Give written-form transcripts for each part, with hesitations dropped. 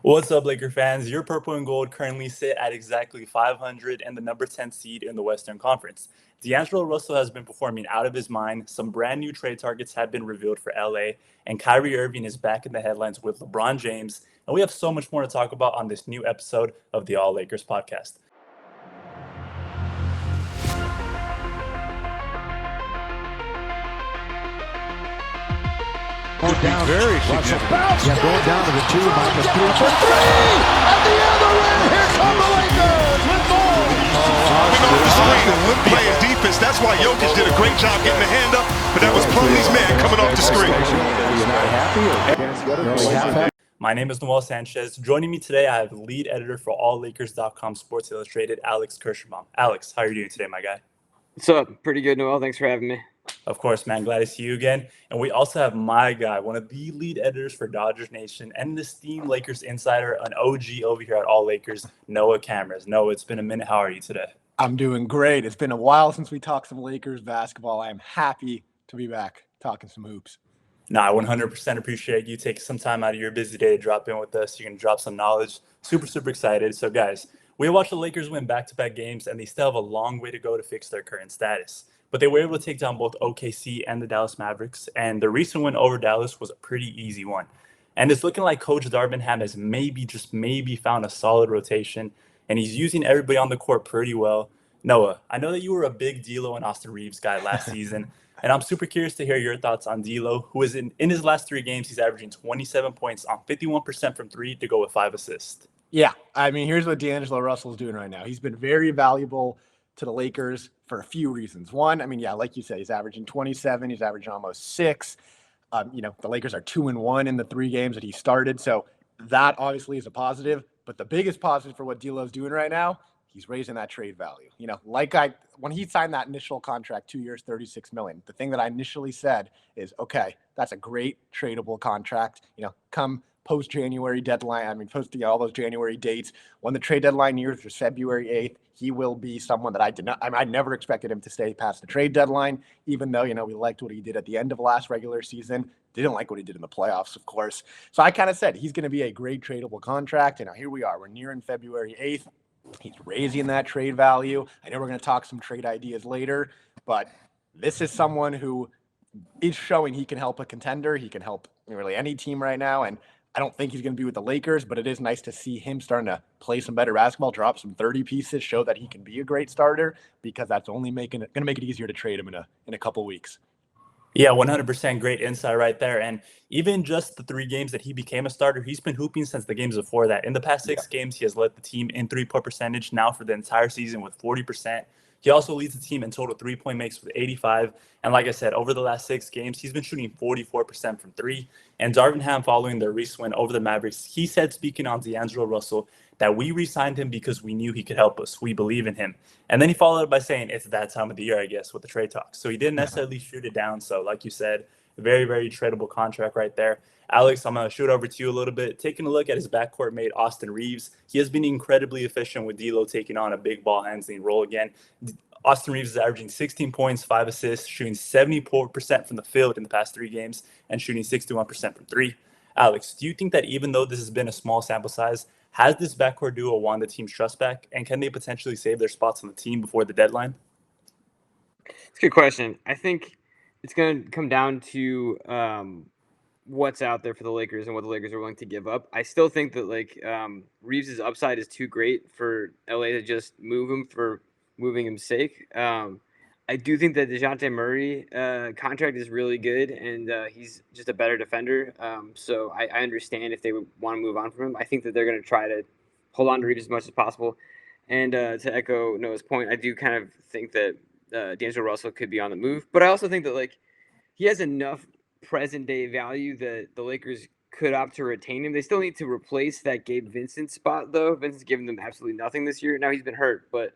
What's up, Laker fans? Your purple and gold currently sit at exactly 500 and the number 10 seed in the Western Conference. D'Angelo Russell has been performing out of his mind. Some brand new trade targets have been revealed for LA, and Kyrie Irving is back in the headlines with LeBron James. And we have so much more to talk about on this new episode of the All Lakers podcast. Down, very significant. Yeah, going down to the two, minus three for three! At the other end, here come the Lakers with more! Coming off the screen, playing defense. That's why Jokic did a great job getting the hand up, but that was Plumlee's man coming off the screen. My name is Noel Sanchez. Joining me today, I have lead editor for AllLakers.com Sports Illustrated, Alex Kirschenbaum. Alex, how are you doing today, my guy? What's up? Pretty good, Noel. Thanks for having me. Of course, man. Glad to see you again. And we also have my guy, one of the lead editors for Dodgers Nation and the esteemed Lakers insider, an OG over here at All Lakers, Noah Cameras. Noah, it's been a minute. How are you today? I'm doing great. It's been a while since we talked some Lakers basketball. I am happy to be back talking some hoops. No, I 100% appreciate you taking some time out of your busy day to drop in with us. You're going to drop some knowledge. Super excited. So, guys, we watched the Lakers win back-to-back games, and they still have a long way to go to fix their current status. But they were able to take down both OKC and the Dallas Mavericks, and the recent win over Dallas was a pretty easy one. And it's looking like Coach Darvingham has maybe found a solid rotation, and he's using everybody on the court pretty well. Noah, I know that you were a big D'Lo and Austin Reeves guy last season, and I'm super curious to hear your thoughts on D'Lo, who is in his last 3 games, he's averaging 27 points on 51% from 3 to go with 5 assists. Yeah, I mean, here's what D'Angelo Russell's doing right now. He's been very valuable to the Lakers for a few reasons. One, I mean, yeah, like you said, he's averaging 27. He's averaging almost 6. The Lakers are 2-1 in the 3 games that he started. So that obviously is a positive. But the biggest positive for what D'Lo's doing right now, he's raising that trade value. When he signed that initial contract, 2 years, $36 million, the thing that I initially said is, okay, that's a great tradable contract. Come post-January deadline, post all those January dates, when the trade deadline nears was February 8th, he will be someone that I never expected him to stay past the trade deadline, even though, we liked what he did at the end of last regular season. Didn't like what he did in the playoffs, of course. So I kind of said he's going to be a great tradable contract. And now here we are. We're nearing February 8th. He's raising that trade value. I know we're going to talk some trade ideas later, but this is someone who is showing he can help a contender. He can help really any team right now. And I don't think he's going to be with the Lakers, but it is nice to see him starting to play some better basketball, drop some 30 pieces, show that he can be a great starter, because that's only going to make it easier to trade him in a couple weeks. Yeah, 100% great insight right there. And even just the 3 games that he became a starter, he's been hooping since the games before that. In the past 6 games, he has led the team in 3-point percentage now for the entire season with 40%. He also leads the team in total 3-point makes with 85. And like I said, over the last 6 games, he's been shooting 44% from 3. And Darvingham, following the recent win over the Mavericks, he said, speaking on D'Angelo Russell, that we re-signed him because we knew he could help us. We believe in him. And then he followed up by saying it's that time of the year, I guess, with the trade talks. So he didn't necessarily shoot it down. So like you said, very tradable contract right there. Alex, I'm going to shoot over to you a little bit. Taking a look at his backcourt mate, Austin Reeves, he has been incredibly efficient with D'Lo taking on a big ball handling role again. Austin Reeves is averaging 16 points, 5 assists, shooting 74% from the field in the past 3 games, and shooting 61% from 3. Alex, do you think that even though this has been a small sample size, has this backcourt duo won the team's trust back, and can they potentially save their spots on the team before the deadline? It's a good question. I think it's going to come down to what's out there for the Lakers and what the Lakers are willing to give up. I still think that Reeves' upside is too great for LA to just move him for moving him's sake. I do think that DeJounte Murray contract is really good, and he's just a better defender. So I understand if they would want to move on from him. I think that they're going to try to hold on to Reeves as much as possible. And to echo Noah's point, I do kind of think that D'Angelo Russell could be on the move. But I also think that he has enough present-day value that the Lakers could opt to retain him. They still need to replace that Gabe Vincent spot, though. Vincent's given them absolutely nothing this year. Now he's been hurt, but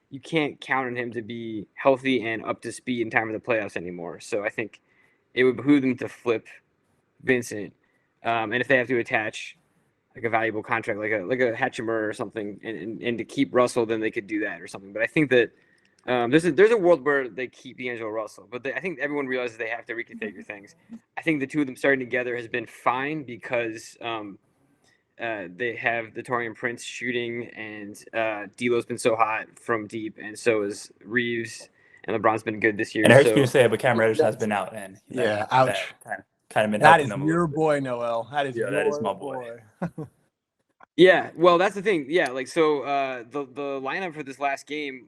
you can't count on him to be healthy and up to speed in time for the playoffs anymore. So I think it would behoove them to flip Vincent. And if they have to attach a valuable contract, like a Hachimura or something, and to keep Russell, then they could do that or something. But I think that there's a world where they keep D'Angelo Russell, but I think everyone realizes they have to reconfigure things. I think the two of them starting together has been fine because they have the Taurean Prince shooting, and D'Lo's been so hot from deep, and so is Reeves, and LeBron's been good this year. And it hurts so me to say it, but Cam Reddish has been out, and Yeah, ouch. that kind of been That helping is them a your little bit. boy, Noel. That is Yeah, that is my boy. Yeah, well, that's the thing. Yeah, like so, the lineup for this last game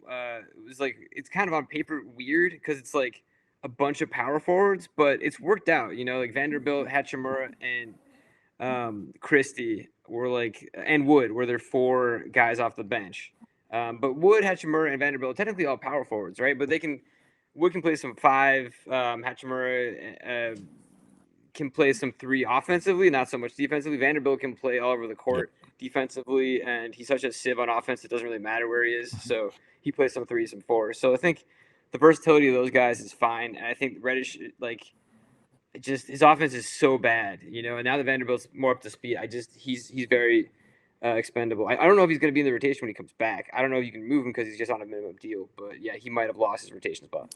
was like it's kind of on paper weird because it's like a bunch of power forwards, but it's worked out. You know, like Vanderbilt, Hachimura, and Christie were like, and Wood were their 4 guys off the bench. But Wood, Hachimura, and Vanderbilt technically all power forwards, right? But Wood can play some 5. Hachimura can play some 3 offensively, not so much defensively. Vanderbilt can play all over the court defensively, and he's such a sieve on offense. It doesn't really matter where he is. So he plays some 3s and 4s. So I think the versatility of those guys is fine. And I think Reddish, like, just his offense is so bad, you know. And now that Vanderbilt's more up to speed, he's very expendable. I don't know if he's going to be in the rotation when he comes back. I don't know if you can move him because he's just on a minimum deal. But yeah, he might have lost his rotation spot.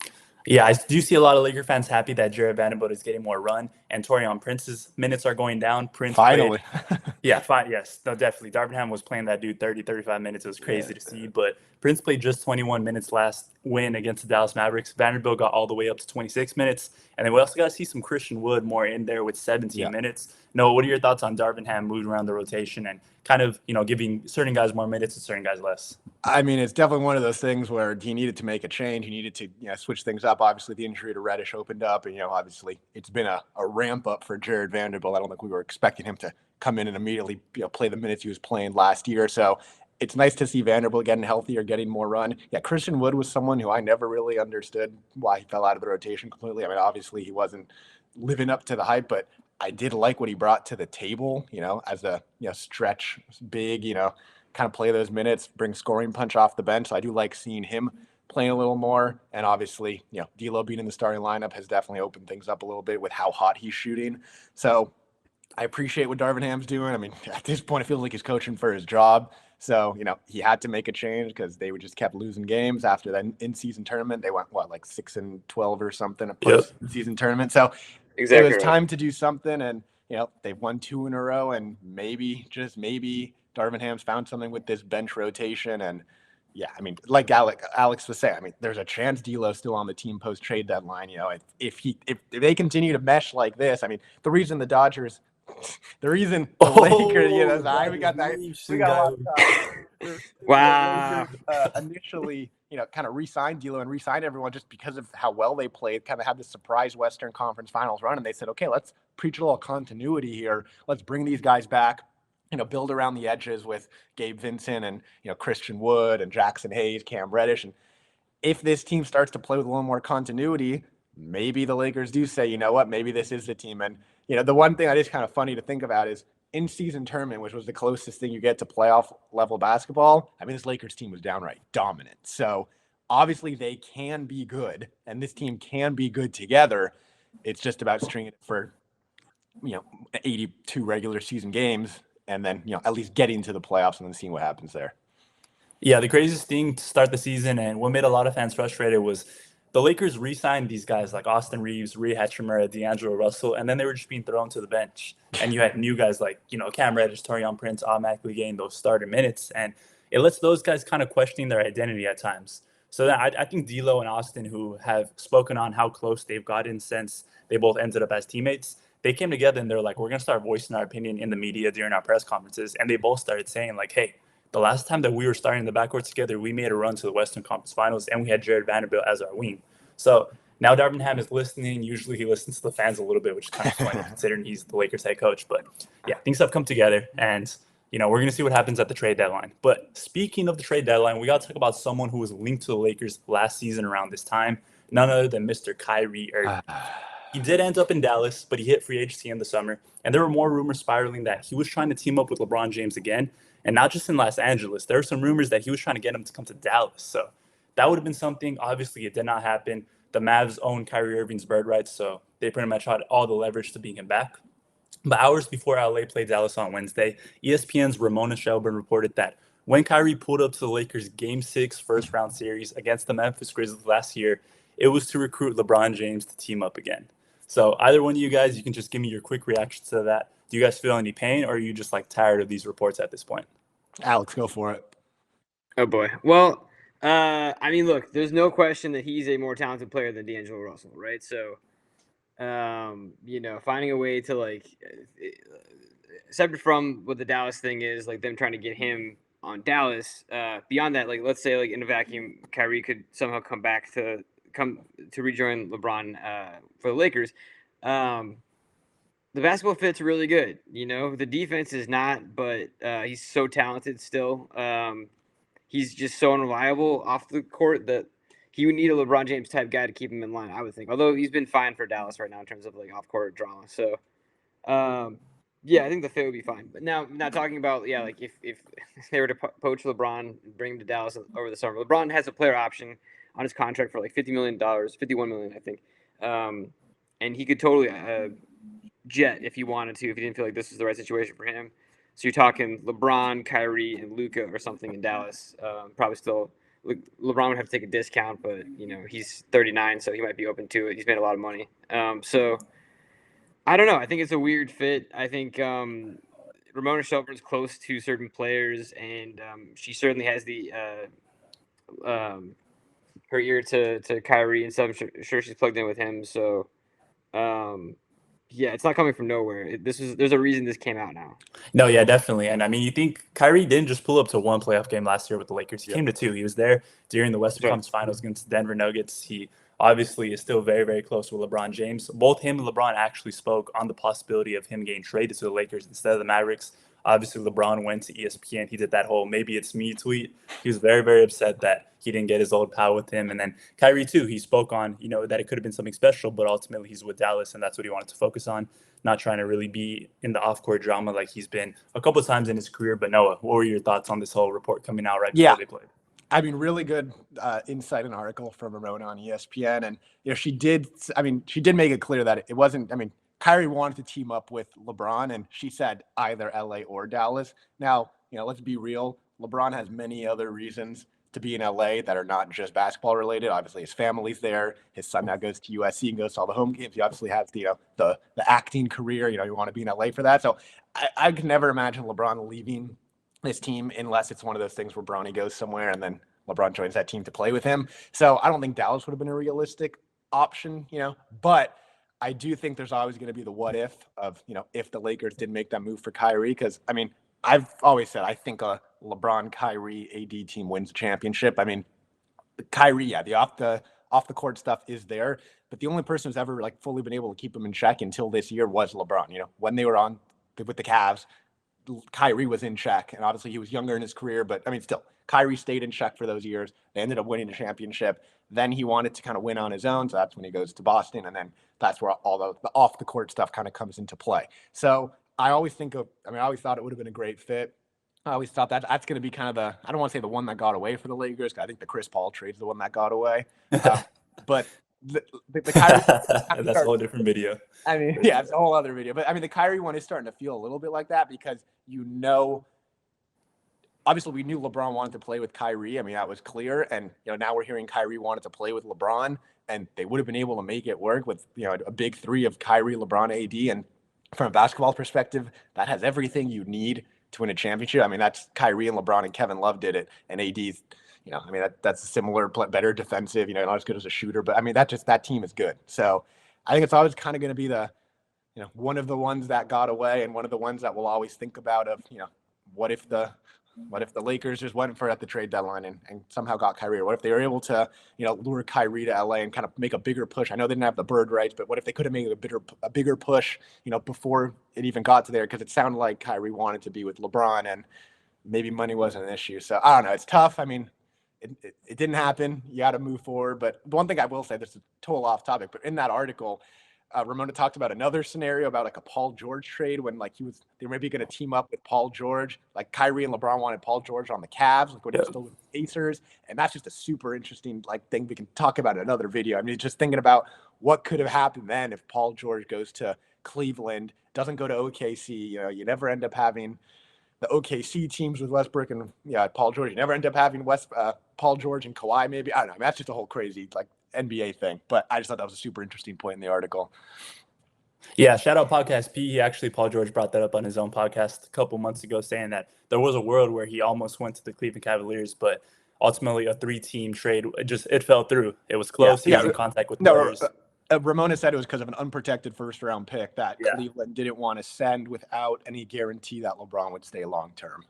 Yeah, I do see a lot of Laker fans happy that Jared Vanderbilt is getting more run, and Taurean Prince's minutes are going down. Prince Finally. Yeah, fine. Yes, no, definitely. Darvingham was playing that dude 30, 35 minutes. It was crazy to see. But Prince played just 21 minutes last win against the Dallas Mavericks. Vanderbilt got all the way up to 26 minutes. And then we also got to see some Christian Wood more in there with 17 minutes. Noah, what are your thoughts on Darvingham moving around the rotation and kind of, giving certain guys more minutes and certain guys less? I mean, it's definitely one of those things where he needed to make a change. He needed to switch things up. Obviously, the injury to Reddish opened up. And, obviously, it's been a ramp up for Jared Vanderbilt. I don't think we were expecting him to come in and immediately play the minutes he was playing last year. So it's nice to see Vanderbilt getting healthier, getting more run. Yeah, Christian Wood was someone who I never really understood why he fell out of the rotation completely. I mean, obviously, he wasn't living up to the hype, but I did like what he brought to the table, as a stretch big, kind of play those minutes, bring scoring punch off the bench. So I do like seeing him playing a little more. And obviously, D'Lo being in the starting lineup has definitely opened things up a little bit with how hot he's shooting. So I appreciate what Darvingham's doing. I mean, at this point, it feels like he's coaching for his job. So, he had to make a change because they just kept losing games after that in-season tournament. They went, like 6-12 or something, a post-season tournament. So it was time to do something. And, they've won 2 in a row. And maybe, just maybe, Darvingham's found something with this bench rotation. And, yeah, I mean, like Alex was saying, I mean, there's a chance D'Lo's still on the team post-trade deadline. If they continue to mesh like this, I mean, the reason the Lakers, we got wow. Initially, kind of re-signed D'Lo and re-signed everyone just because of how well they played, kind of had this surprise Western Conference Finals run. And they said, okay, let's preach a little continuity here. Let's bring these guys back, build around the edges with Gabe Vincent and, Christian Wood and Jackson Hayes, Cam Reddish. And if this team starts to play with a little more continuity, maybe the Lakers do say, you know what, maybe this is the team. And, the one thing that is kind of funny to think about is in-season tournament, which was the closest thing you get to playoff level basketball. I mean, this Lakers team was downright dominant. So obviously they can be good, and this team can be good together. It's just about stringing it for, 82 regular season games and then, at least getting to the playoffs and then seeing what happens there. Yeah, the craziest thing to start the season and what made a lot of fans frustrated was the Lakers re-signed these guys like Austin Reeves, Rui Hachimura, D'Angelo Russell, and then they were just being thrown to the bench. And you had new guys like, Cam Reddish, Taurean Prince automatically getting those starter minutes. And it lets those guys kind of questioning their identity at times. So I think D'Lo and Austin, who have spoken on how close they've gotten since they both ended up as teammates, they came together and they're like, we're going to start voicing our opinion in the media during our press conferences. And they both started saying like, hey, the last time that we were starting the backcourt together, we made a run to the Western Conference Finals, and we had Jared Vanderbilt as our wing. So now Darvingham is listening. Usually he listens to the fans a little bit, which is kind of funny considering he's the Lakers head coach. But yeah, things have come together, and we're going to see what happens at the trade deadline. But speaking of the trade deadline, we got to talk about someone who was linked to the Lakers last season around this time, none other than Mr. Kyrie Irving. He did end up in Dallas, but he hit free agency in the summer, and there were more rumors spiraling that he was trying to team up with LeBron James again. And not just in Los Angeles. There were some rumors that he was trying to get him to come to Dallas. So that would have been something. Obviously, it did not happen. The Mavs own Kyrie Irving's bird rights, so they pretty much had all the leverage to bring him back. But hours before LA played Dallas on Wednesday, ESPN's Ramona Shelburne reported that when Kyrie pulled up to the Lakers' Game 6 first-round series against the Memphis Grizzlies last year, it was to recruit LeBron James to team up again. So either one of you guys, you can just give me your quick reaction to that. Do you guys feel any pain, or are you just like tired of these reports at this point? Alex, go for it. Oh boy. Well, I mean, look, there's no question that he's a more talented player than D'Angelo Russell, right? So, finding a way to like, separate from what the Dallas thing is, like them trying to get him on Dallas. Beyond that, like let's say like in a vacuum, Kyrie could somehow come to rejoin LeBron for the Lakers. The basketball fit's really good. The defense is not, but he's so talented still. He's just so unreliable off the court that he would need a LeBron James type guy to keep him in line, I would think. Although he's been fine for Dallas right now in terms of like off court drama. So, I think the fit would be fine. But now, not talking about like if they were to poach LeBron and bring him to Dallas over the summer, LeBron has a player option on his contract for like $50 million, $51 million, I think, and he could totally jet if he wanted to, if he didn't feel like this was the right situation for him. So you're talking LeBron, Kyrie, and Luka or something in Dallas. Probably still LeBron would have to take a discount, but he's 39, so he might be open to it. He's made a lot of money. So I don't know. I think it's a weird fit. I think Ramona Shelburne's close to certain players, and she certainly has the her ear to Kyrie and stuff. I'm sure she's plugged in with him. So it's not coming from nowhere. There's a reason this came out now. No, yeah, definitely. And I mean, you think Kyrie didn't just pull up to one playoff game last year with the Lakers. He came to two. He was there during the Western Conference Finals against the Denver Nuggets. He obviously is still very, very close with LeBron James. Both him and LeBron actually spoke on the possibility of him getting traded to the Lakers instead of the Mavericks. Obviously, LeBron went to ESPN. He did that whole "maybe it's me" tweet. He was very, very upset that he didn't get his old pal with him. And then Kyrie, too, he spoke on, that it could have been something special, but ultimately he's with Dallas, and that's what he wanted to focus on, not trying to really be in the off-court drama like he's been a couple of times in his career. But Noah, what were your thoughts on this whole report coming out right before they played? I mean, really good insight and article from Ramona on ESPN. And, she did make it clear that it wasn't, Kyrie wanted to team up with LeBron, and she said either LA or Dallas. Now, let's be real. LeBron has many other reasons to be in LA that are not just basketball related. Obviously, his family's there. His son now goes to USC and goes to all the home games. He obviously has the acting career. You want to be in LA for that. So I could never imagine LeBron leaving this team unless it's one of those things where Bronny goes somewhere and then LeBron joins that team to play with him. So I don't think Dallas would have been a realistic option, but I do think there's always going to be the what if of, if the Lakers did make that move for Kyrie. Because, I've always said I think a LeBron, Kyrie, AD team wins a championship. Kyrie, the off the court stuff is there. But the only person who's ever fully been able to keep him in check until this year was LeBron. When they were on with the Cavs, Kyrie was in check. And obviously he was younger in his career. But, still, Kyrie stayed in check for those years. They ended up winning a championship. Then he wanted to kind of win on his own. So that's when he goes to Boston. And then that's where all the off the court stuff kind of comes into play. So I always I always thought it would have been a great fit. I always thought that's going to be kind of I don't want to say the one that got away for the Lakers. I think the Chris Paul trade's the one that got away. But the Kyrie, that's a whole different video. It's a whole other video. But the Kyrie one is starting to feel a little bit like that because obviously we knew LeBron wanted to play with Kyrie. That was clear. And now we're hearing Kyrie wanted to play with LeBron, and they would have been able to make it work with a big three of Kyrie, LeBron, AD. And from a basketball perspective, that has everything you need to win a championship. That's Kyrie and LeBron and Kevin Love did it, and AD's. That's a similar, better defensive. Not as good as a shooter, but that team is good. So I think it's always kind of going to be the, one of the ones that got away, and one of the ones that we'll always think about of, what if the Lakers just went for at the trade deadline and somehow got Kyrie? Or what if they were able to, lure Kyrie to LA and kind of make a bigger push? I know they didn't have the bird rights, but what if they could have made a bigger push, before it even got to there? Because it sounded like Kyrie wanted to be with LeBron, and maybe money wasn't an issue. So I don't know. It's tough. It didn't happen. You got to move forward. But the one thing I will say, this is total off topic, but in that article, Ramona talked about another scenario about a Paul George trade when they were maybe going to team up with Paul George. Kyrie and LeBron wanted Paul George on the Cavs, when he was still with the Pacers. And that's just a super interesting thing we can talk about in another video. Just thinking about what could have happened then if Paul George goes to Cleveland, doesn't go to OKC. You never end up having the OKC teams with Westbrook and Paul George. You never end up having Paul George and Kawhi maybe. I don't know. That's just a whole crazy NBA thing. But I just thought that was a super interesting point in the article. Yeah, shout out Podcast P. He actually, Paul George brought that up on his own podcast a couple months ago, saying that there was a world where he almost went to the Cleveland Cavaliers, but ultimately a 3-team trade, it fell through. It was close. He was in contact with players. Ramona said it was because of an unprotected first-round pick that Cleveland didn't want to send without any guarantee that LeBron would stay long-term.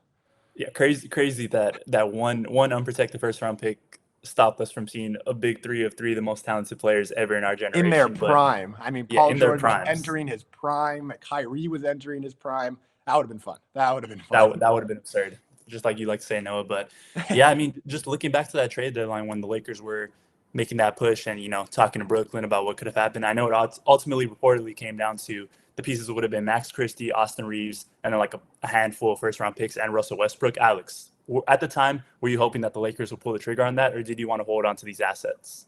Yeah, crazy that one unprotected first-round pick stopped us from seeing a big three of the most talented players ever in our generation. In their prime. I mean, Paul George was entering his prime. Kyrie was entering his prime. That would have been fun. That would have been absurd. Just like you like to say, Noah. But yeah, I mean, just looking back to that trade deadline when the Lakers were making that push and, talking to Brooklyn about what could have happened. I know it ultimately reportedly came down to the pieces would have been Max Christie, Austin Reeves, and then like a handful of first-round picks and Russell Westbrook. Alex, at the time, were you hoping that the Lakers would pull the trigger on that, or did you want to hold on to these assets?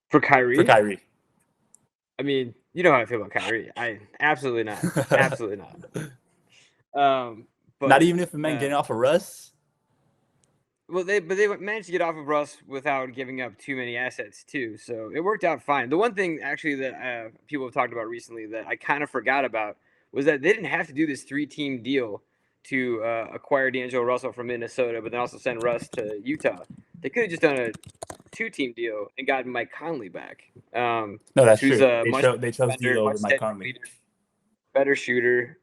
For Kyrie? For Kyrie. I mean, you know how I feel about Kyrie. Absolutely not. Absolutely not. But not even if it meant getting off of Russ? Well, they managed to get off of Russ without giving up too many assets too, so it worked out fine. The one thing actually that people have talked about recently that I kind of forgot about was that they didn't have to do this 3-team deal to acquire D'Angelo Russell from Minnesota, but then also send Russ to Utah. They could have just done a 2-team deal and gotten Mike Conley back. No, that's true. They chose defender, D'Lo over Mike Conley. Better shooter.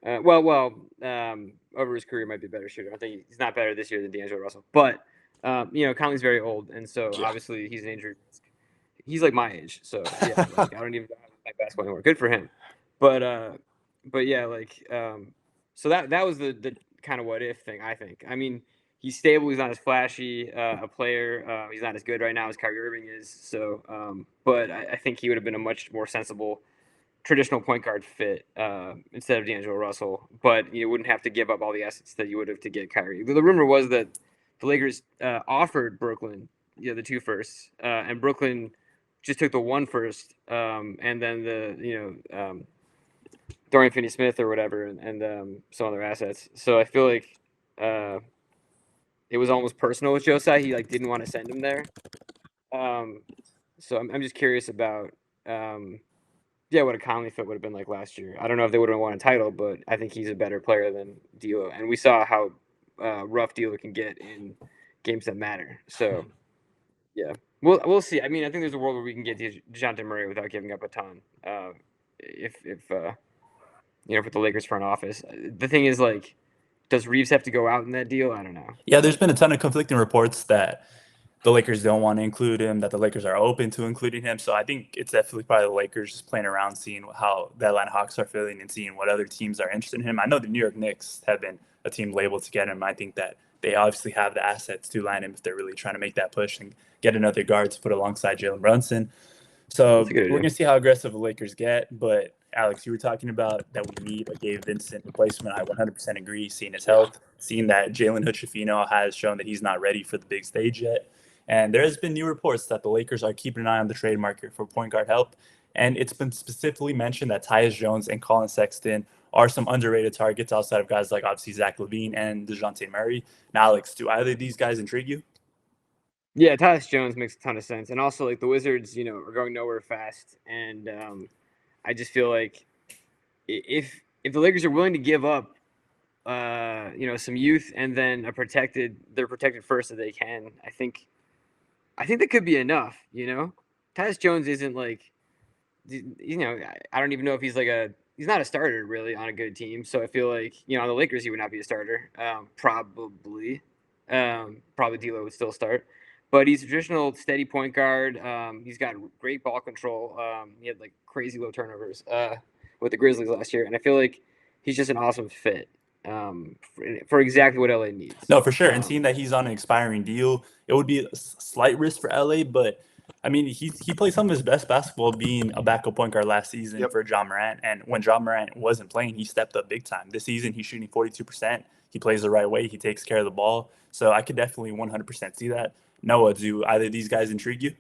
Over his career might be a better shooter. I think he's not better this year than D'Angelo Russell. But, Conley's very old, and so obviously he's an injury risk. He's like my age, so yeah, I don't even play basketball anymore. Good for him. But yeah, so that was the kind of what if thing, I think. I mean, he's stable. He's not as flashy a player. He's not as good right now as Kyrie Irving is. So, but I think he would have been a much more sensible traditional point guard fit instead of D'Angelo Russell, but you wouldn't have to give up all the assets that you would have to get Kyrie. The rumor was that the Lakers offered Brooklyn, the 2 firsts, and Brooklyn just took the 1 first, and then the Dorian Finney-Smith or whatever, and some other assets. So I feel like it was almost personal with Josiah. He didn't want to send him there. So I'm just curious about. What a Conley fit would have been like last year. I don't know if they would have won a title, but I think he's a better player than D'Lo. And we saw how rough D'Lo can get in games that matter. So, yeah. We'll see. I mean, I think there's a world where we can get DeJounte Murray without giving up a ton. If with the Lakers front office. The thing is, does Reeves have to go out in that deal? I don't know. Yeah, there's been a ton of conflicting reports that the Lakers don't want to include him, that the Lakers are open to including him. So I think it's definitely probably the Lakers just playing around, seeing how the Atlanta Hawks are feeling and seeing what other teams are interested in him. I know the New York Knicks have been a team labeled to get him. I think that they obviously have the assets to land him if they're really trying to make that push and get another guard to put alongside Jalen Brunson. So we're going to see how aggressive the Lakers get. But, Alex, you were talking about that we need a Gabe Vincent replacement. I 100% agree, seeing his health, seeing that Jalen Hood-Schifino has shown that he's not ready for the big stage yet. And there has been new reports that the Lakers are keeping an eye on the trade market for point guard help. And it's been specifically mentioned that Tyus Jones and Colin Sexton are some underrated targets outside of guys like obviously Zach LaVine and DeJounte Murray. Now, Alex, do either of these guys intrigue you? Yeah, Tyus Jones makes a ton of sense. And also, the Wizards, are going nowhere fast. And I just feel like if the Lakers are willing to give up, some youth and then their protected first that they can, I think that could be enough, Tyus Jones isn't I don't even know if he's he's not a starter really on a good team. So I feel like, on the Lakers, he would not be a starter. Probably D'Lo would still start, but he's a traditional steady point guard. He's got great ball control. He had crazy low turnovers with the Grizzlies last year. And I feel like he's just an awesome fit. For exactly what LA needs. No, for sure. And seeing that he's on an expiring deal, it would be a slight risk for LA, but I mean, he played some of his best basketball being a backup point guard last season for Ja Morant. And when Ja Morant wasn't playing, he stepped up big time. This season, he's shooting 42%. He plays the right way. He takes care of the ball. So I could definitely 100% see that. Noah, do either of these guys intrigue you?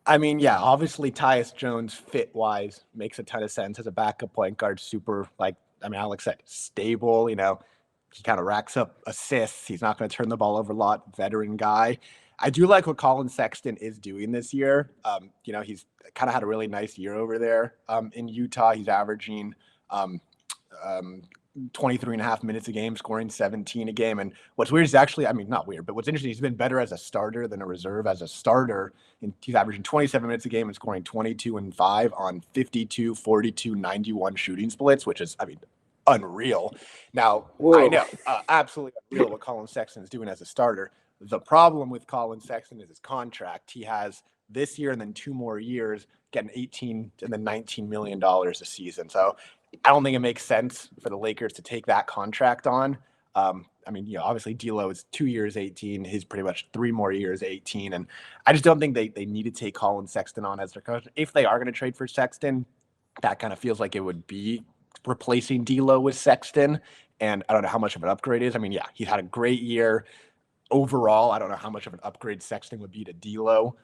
I mean, yeah, obviously Tyus Jones fit-wise makes a ton of sense as a backup point guard, super, Alex said, stable, he kind of racks up assists. He's not going to turn the ball over a lot, veteran guy. I do like what Colin Sexton is doing this year. He's kind of had a really nice year over there in Utah. He's averaging 23 and a half minutes a game, scoring 17 a game. And what's weird is actually, not weird, but what's interesting, he's been better as a starter than a reserve. As a starter, and he's averaging 27 minutes a game and scoring 22 and 5 on 52, 42, 91 shooting splits, which is, unreal. Now, Whoa. I know, absolutely unreal what Colin Sexton is doing as a starter. The problem with Colin Sexton is his contract. He has this year and then 2 more years getting $18 and then $19 million a season. So I don't think it makes sense for the Lakers to take that contract on. Obviously D'Lo is 2 years, 18. He's pretty much 3 more years, 18. And I just don't think they need to take Colin Sexton on as their coach. If they are going to trade for Sexton, that kind of feels like it would be replacing D'Lo with Sexton. And I don't know how much of an upgrade it is. He had a great year overall. I don't know how much of an upgrade Sexton would be to D'Lo.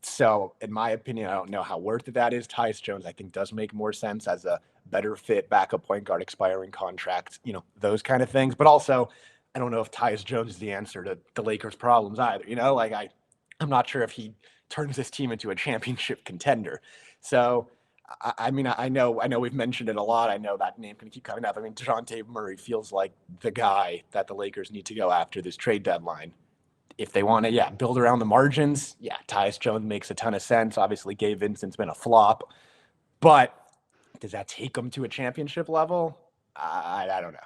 So in my opinion, I don't know how worth it that is. Tyus Jones, I think, does make more sense as a better fit backup point guard, expiring contract, those kind of things. But also, I don't know if Tyus Jones is the answer to the Lakers' problems either. I'm not sure if he turns this team into a championship contender. So, I know we've mentioned it a lot. I know that name can keep coming up. DeJounte Murray feels like the guy that the Lakers need to go after this trade deadline. If they want to, build around the margins, Tyus Jones makes a ton of sense. Obviously, Gabe Vincent's been a flop. But does that take them to a championship level? I don't know.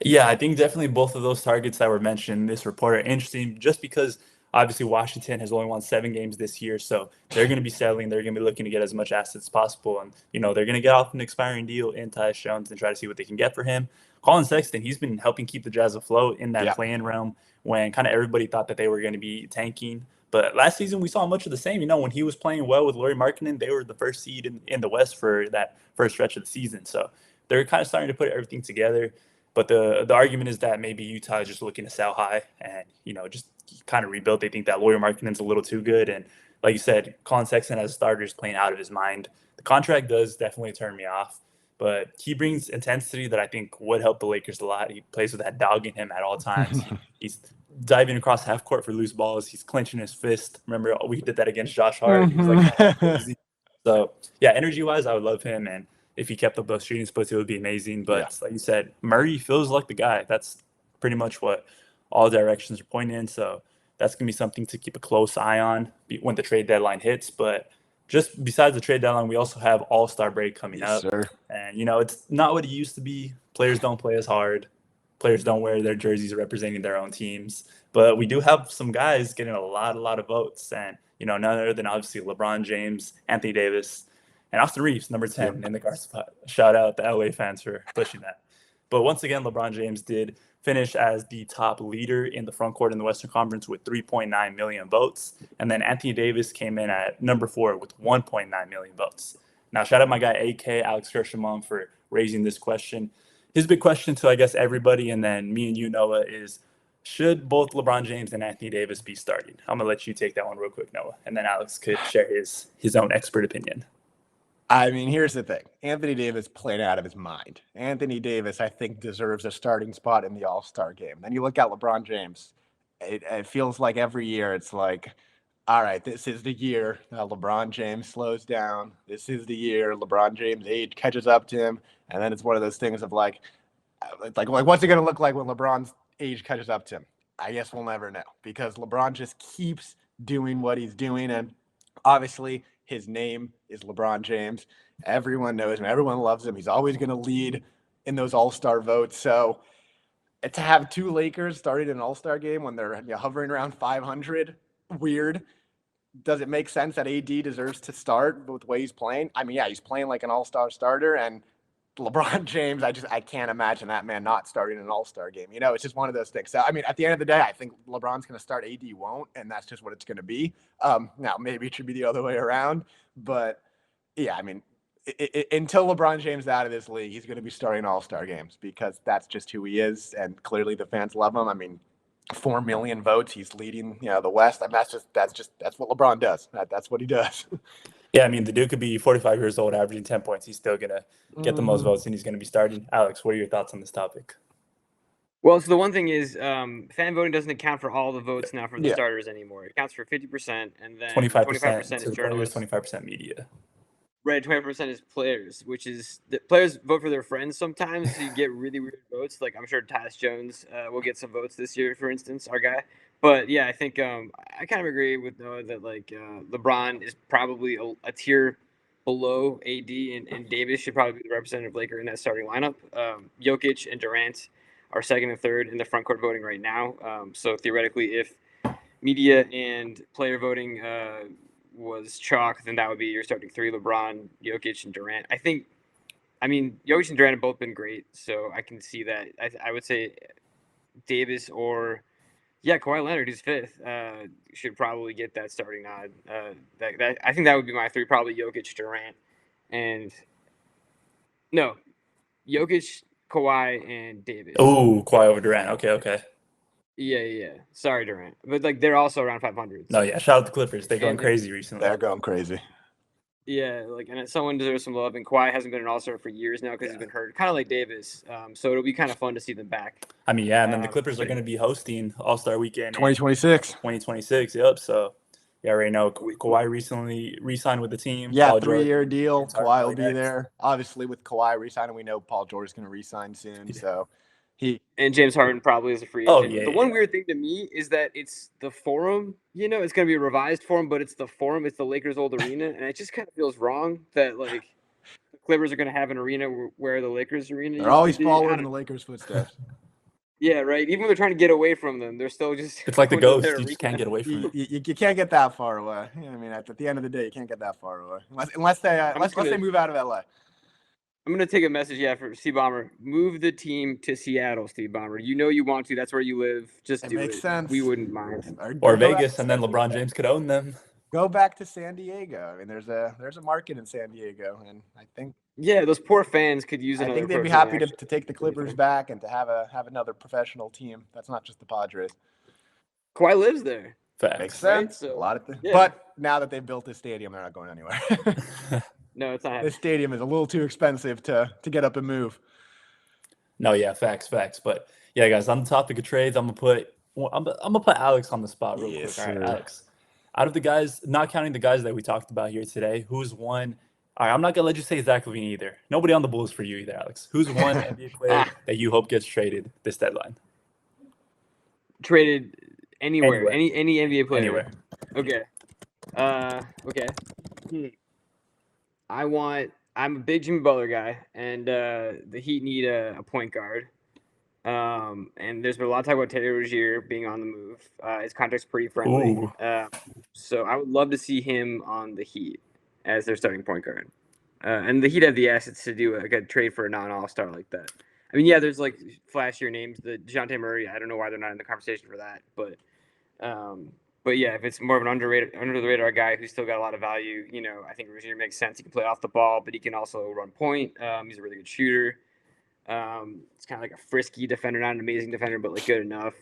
Yeah, I think definitely both of those targets that were mentioned in this report are interesting just because obviously Washington has only won 7 games this year. So they're going to be settling. They're going to be looking to get as much assets as possible. And, they're going to get off an expiring deal in Tyus Jones and try to see what they can get for him. Colin Sexton, he's been helping keep the Jazz afloat in that play-in realm when kind of everybody thought that they were going to be tanking. But last season, we saw much of the same. When he was playing well with Lauri Markkanen, they were the first seed in the West for that first stretch of the season. So they're kind of starting to put everything together. But the argument is that maybe Utah is just looking to sell high and, just kind of rebuild. They think that Lauri Markkanen's a little too good. And like you said, Colin Sexton as a starter is playing out of his mind. The contract does definitely turn me off. But he brings intensity that I think would help the Lakers a lot. He plays with that dog in him at all times. He's diving across half court for loose balls. He's clenching his fist. Remember, we did that against Josh Hart. He was like crazy. So, energy-wise, I would love him. And if he kept up those shooting splits, it would be amazing. But like you said, Murray feels like the guy. That's pretty much what all directions are pointing in. So that's going to be something to keep a close eye on when the trade deadline hits. But just besides the trade deadline, we also have All-Star break coming up. Sir. And, it's not what it used to be. Players don't play as hard. Players don't wear their jerseys representing their own teams. But we do have some guys getting a lot of votes. And, none other than obviously LeBron James, Anthony Davis, and Austin Reeves, number 10 in the guard spot. Shout out the LA fans for pushing that. But once again, LeBron James did finish as the top leader in the front court in the Western Conference with 3.9 million votes. And then Anthony Davis came in at number 4 with 1.9 million votes. Now, shout out my guy, AK, Alex Kirschenbaum, for raising this question. His big question to, I guess, everybody, and then me and you, Noah, is should both LeBron James and Anthony Davis be starting? I'm going to let you take that one real quick, Noah. And then Alex could share his own expert opinion. Here's the thing. Anthony Davis played out of his mind. Anthony Davis, I think, deserves a starting spot in the All-Star game. Then you look at LeBron James. It feels like every year it's like, all right, this is the year LeBron James slows down. This is the year LeBron James' age catches up to him. And then it's one of those things of like what's it going to look like when LeBron's age catches up to him? I guess we'll never know because LeBron just keeps doing what he's doing. And obviously, his name is LeBron James. Everyone knows him. Everyone loves him. He's always going to lead in those all-star votes. So to have 2 Lakers starting an all-star game when they're hovering around 500, weird. Does it make sense that AD deserves to start with the way he's playing? He's playing like an all-star starter. And LeBron James, I can't imagine that man not starting an all-star game. It's just one of those things. So, at the end of the day, I think LeBron's going to start, AD won't, and that's just what it's going to be. Now, maybe it should be the other way around. But, until LeBron James is out of this league, he's going to be starting all-star games because that's just who he is, and clearly the fans love him. 4 million votes, he's leading, the West. That's what LeBron does. That's what he does. Yeah, the dude could be 45 years old, averaging 10 points. He's still going to get the most votes, and he's going to be starting. Alex, what are your thoughts on this topic? Well, so the one thing is, fan voting doesn't account for all the votes now from the Yeah. starters anymore. It counts for 50%, and then 25% 25% to is the players, journalists. 25% media. Right, 25% is players, which is the players vote for their friends sometimes, so you get really weird votes. Like I'm sure Tyus Jones will get some votes this year, for instance, our guy. But yeah, I think I kind of agree with Noah that like LeBron is probably a tier below AD, and Davis should probably be the representative Laker in that starting lineup. Jokic and Durant are second and third in the front court voting right now. So theoretically, if media and player voting was chalk, then that would be your starting three: LeBron, Jokic, and Durant. I mean, Jokic and Durant have both been great, so I can see that. I would say Davis or Kawhi Leonard, who's fifth, should probably get that starting nod. I think that would be my three: probably Jokic, Durant, and no, Jokic, Kawhi, and Davis. Oh, Kawhi over Durant. Okay. Yeah. Sorry, Durant, but like they're also around 500. No, yeah. Shout out to Clippers. They're going And- crazy recently. They're going crazy. Yeah, like, and someone deserves some love. And Kawhi hasn't been an All-Star for years now because he's been hurt, kind of like Davis. So it'll be kind of fun to see them back. I mean, yeah, and then the Clippers are going to be hosting All-Star Weekend 2026. 2026. Yep. So, yeah, right now Kawhi recently re-signed with the team. Yeah, Paul George. 3-year deal. It's hard Kawhi to will be play there. Obviously, with Kawhi re-signing, we know Paul George is going to re-sign soon. So And James Harden probably is a free Oh, agent. yeah, The one weird thing to me is that it's the Forum. You know, it's going to be a revised Forum, but it's the Forum. It's the Lakers' old arena, and it just kind of feels wrong that like the Clippers are going to have an arena where the Lakers arena. they're used always to be. I following don't- in the Lakers' footsteps. Yeah, right. Even when they're trying to get away from them, they're still just. It's like the going to ghost. their You just arena. can't get away from you, it. you can't get that far away. I mean, at the end of the day, you can't get that far away unless they move out of LA. I'm gonna take a message, for Steve Ballmer. Move the team to Seattle, Steve Ballmer. You know you want to. That's where you live. Just It do makes it. sense. We wouldn't mind. Or go back Vegas, to and then San LeBron Diego. James could own them. Go back to San Diego. I mean, there's a market in San Diego, and I think Yeah, those poor fans could use another. they'd be approach happy than to take the Clippers back and to have another professional team. That's not just the Padres. Kawhi lives there. Facts. Makes Right, sense. so- a lot of things. yeah. But now that they've built this stadium, they're not going anywhere. No, it's not happening. This stadium is a little too expensive to get up and move. No, yeah, facts. But yeah, guys, on the topic of trades, I'm gonna put Alex on the spot real Yes, quick. All right, sir. Alex. Out of the guys, not counting the guys that we talked about here today, who's one? All right, I'm not gonna let you say Zach LaVine either. Nobody on the Bulls for you either, Alex. Who's one NBA player that you hope gets traded this deadline? Traded anywhere, Anywhere. any NBA player. Anywhere. Okay. Okay. I'm a big Jimmy Butler guy, and the Heat need a point guard. And there's been a lot of talk about Terry Rozier being on the move. His contract's pretty friendly. Ooh. So I would love to see him on the Heat as their starting point guard. And the Heat have the assets to do a trade for a non-All-Star like that. I mean, yeah, there's like flashier names. The DeJounte Murray, I don't know why they're not in the conversation for that, but yeah, if it's more of an under the radar guy who's still got a lot of value, you know, I think Rozier makes sense. He can play off the ball, but he can also run point. He's a really good shooter. It's kind of like a frisky defender, not an amazing defender, but like good enough.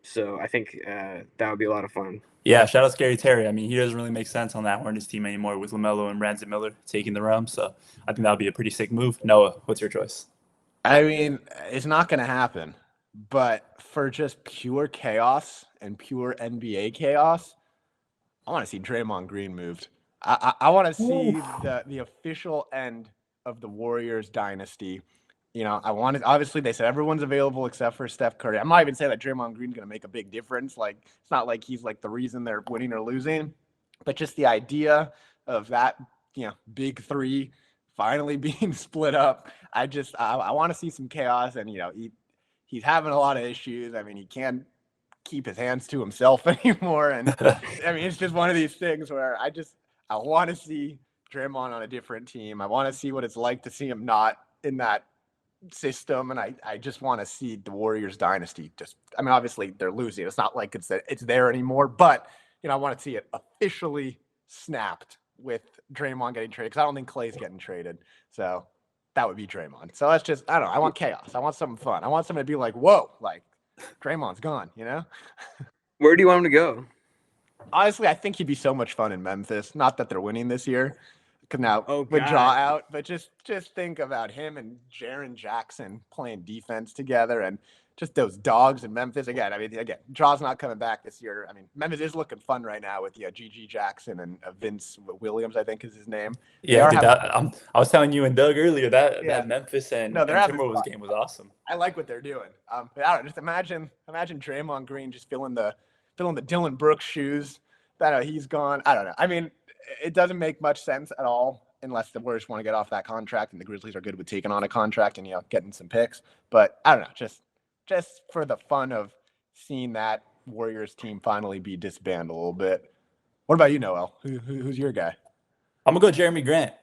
So I think that would be a lot of fun. Yeah, shout out Scary Terry. I mean, he doesn't really make sense on that Hornets team anymore with LaMelo and Brandon Miller taking the realm. So I think that would be a pretty sick move. Noah, what's your choice? I mean, it's not going to happen. But for just pure chaos and pure NBA chaos, I want to see Draymond Green moved. I want to see the official end of the Warriors dynasty. You know, obviously they said everyone's available except for Steph Curry. I'm not even saying that Draymond Green's going to make a big difference. Like, it's not like he's like the reason they're winning or losing, but just the idea of that, you know, big three finally being split up. I want to see some chaos, and, you know, he's having a lot of issues. I mean, he can't keep his hands to himself anymore. And I mean, it's just one of these things where I want to see Draymond on a different team. I want to see what it's like to see him not in that system. And I just want to see the Warriors dynasty I mean, obviously they're losing. It's not like it's there anymore, but, you know, I want to see it officially snapped with Draymond getting traded, because I don't think Clay's getting traded. So that would be Draymond. So that's just, I don't know. I want chaos. I want something fun. I want something to be like, whoa, like Draymond's gone, you know? Where do you want him to go? Honestly, I think he'd be so much fun in Memphis. Not that they're winning this year, because now Oh, with God. draw out, but just think about him and Jaren Jackson playing defense together, and just those dogs in Memphis again. I mean, Draw's not coming back this year. I mean, Memphis is looking fun right now with G.G. Jackson and Vince Williams, I think is his name. Yeah, dude, I was telling you and Doug earlier that Memphis and Timberwolves game was awesome. I like what they're doing. But I don't know, just imagine Draymond Green just filling the Dylan Brooks shoes. That he's gone. I don't know. I mean, it doesn't make much sense at all unless the Warriors want to get off that contract, and the Grizzlies are good with taking on a contract and getting some picks. But I don't know, just for the fun of seeing that Warriors team finally be disbanded a little bit. What about you, Noel? Who's your guy? I'm gonna go Jeremy Grant.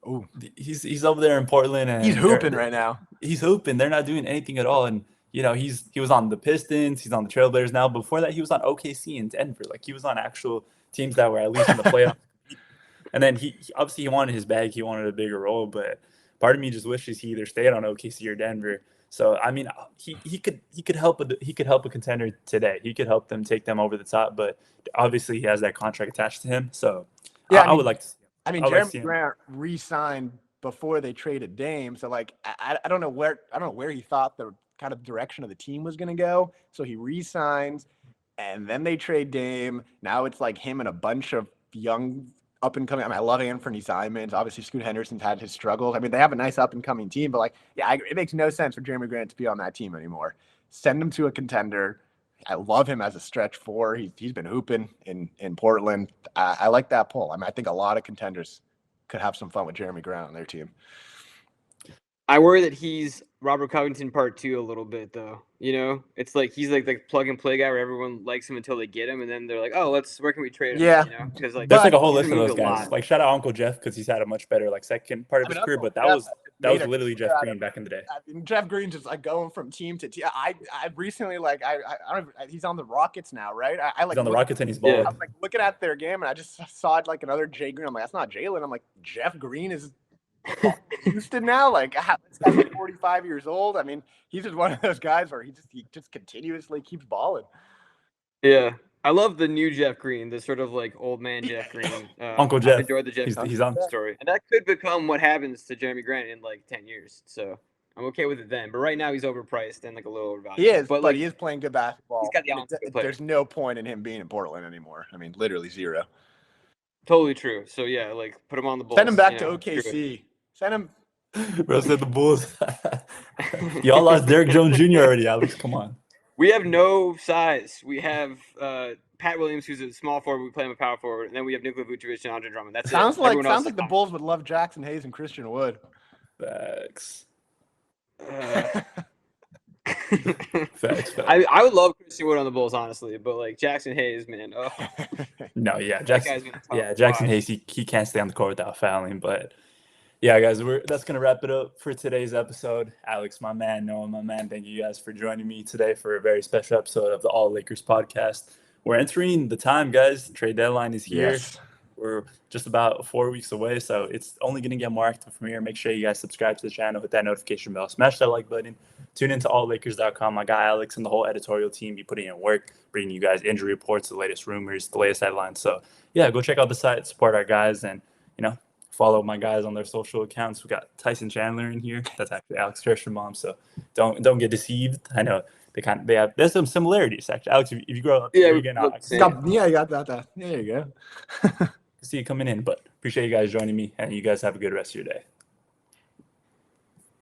Ooh, he's over there in Portland, and he's hooping right now. He's hooping. They're not doing anything at all, and he was on the Pistons. He's on the Trailblazers now. Before that, he was on OKC in Denver. Like, he was on actual teams that were at least in the playoffs. And then he obviously he wanted his bag. He wanted a bigger role, but part of me just wishes he either stayed on OKC or Denver. So I mean, he could help a contender today. He could help them take them over the top, but obviously he has that contract attached to him. So yeah, I would like to see him. I mean, Jeremy Grant re-signed before they traded Dame, so like I don't know where he thought the kind of direction of the team was going to go. So he re-signs, and then they trade Dame. Now it's like him and a bunch of young up and coming. I mean, I love Anthony Simons. Obviously, Scoot Henderson's had his struggles. I mean, they have a nice up and coming team, but it makes no sense for Jeremy Grant to be on that team anymore. Send him to a contender. I love him as a stretch four. He's been hooping in Portland. I like that pull. I mean, I think a lot of contenders could have some fun with Jeremy Grant on their team. I worry that he's Robert Covington part 2 a little bit, though. It's like he's like the plug and play guy where everyone likes him until they get him, and then they're like, "Oh, where can we trade him?" Yeah, because there's like a whole list of those guys. Like, shout out Uncle Jeff because he's had a much better second part of his career, but that was literally Jeff Green back in the day. I mean, Jeff Green just going from team to team. I recently he's on the Rockets now, right? He's on the Rockets and he's balling. I was looking at their game and I just saw another Jay Green. I'm like, that's not Jalen. I'm like, Jeff Green is Houston now. This guy's 45 years old. I mean, he's just one of those guys where he just continuously keeps balling. Yeah. I love the new Jeff Green, the sort of old man Jeff Green. Uncle Jeff. I enjoyed the Jeff he's on the story. And that could become what happens to Jeremy Grant in 10 years. So I'm okay with it then. But right now he's overpriced and a little overvalued. He is, but he is playing good basketball. He's got the on-field player. There's no point in him being in Portland anymore. I mean, literally zero. Totally true. So yeah, put him on the Bulls. Send him back to OKC. Send him. Bro said the Bulls. Y'all lost Derrick Jones Jr. already, Alex. Come on. We have no size. We have Pat Williams, who's a small forward. We play him a power forward, and then we have Nikola Vucevic and Andre Drummond. That's sounds like the Bulls would love Jackson Hayes and Christian Wood. Facts. Facts. I would love Christian Wood on the Bulls, honestly, but Jackson Hayes, man. Oh. No, yeah, Jackson Hayes. He can't stay on the court without fouling, but. Yeah, guys, that's going to wrap it up for today's episode. Alex, my man, Noah, my man, thank you guys for joining me today for a very special episode of the All Lakers podcast. We're entering the time, guys. Trade deadline is here. Yes. We're just about 4 weeks away, so it's only going to get more active from here. Make sure you guys subscribe to the channel, hit that notification bell, smash that like button, tune into alllakers.com. My guy Alex and the whole editorial team be putting in work, bringing you guys injury reports, the latest rumors, the latest headlines. So, yeah, go check out the site, support our guys, and, follow my guys on their social accounts. We got Tyson Chandler in here. That's actually Alex Kirschenbaum. So don't get deceived. I know there's some similarities actually. Alex, if you grow up, you got that. Yeah, there you go. See you coming in, but appreciate you guys joining me, and you guys have a good rest of your day.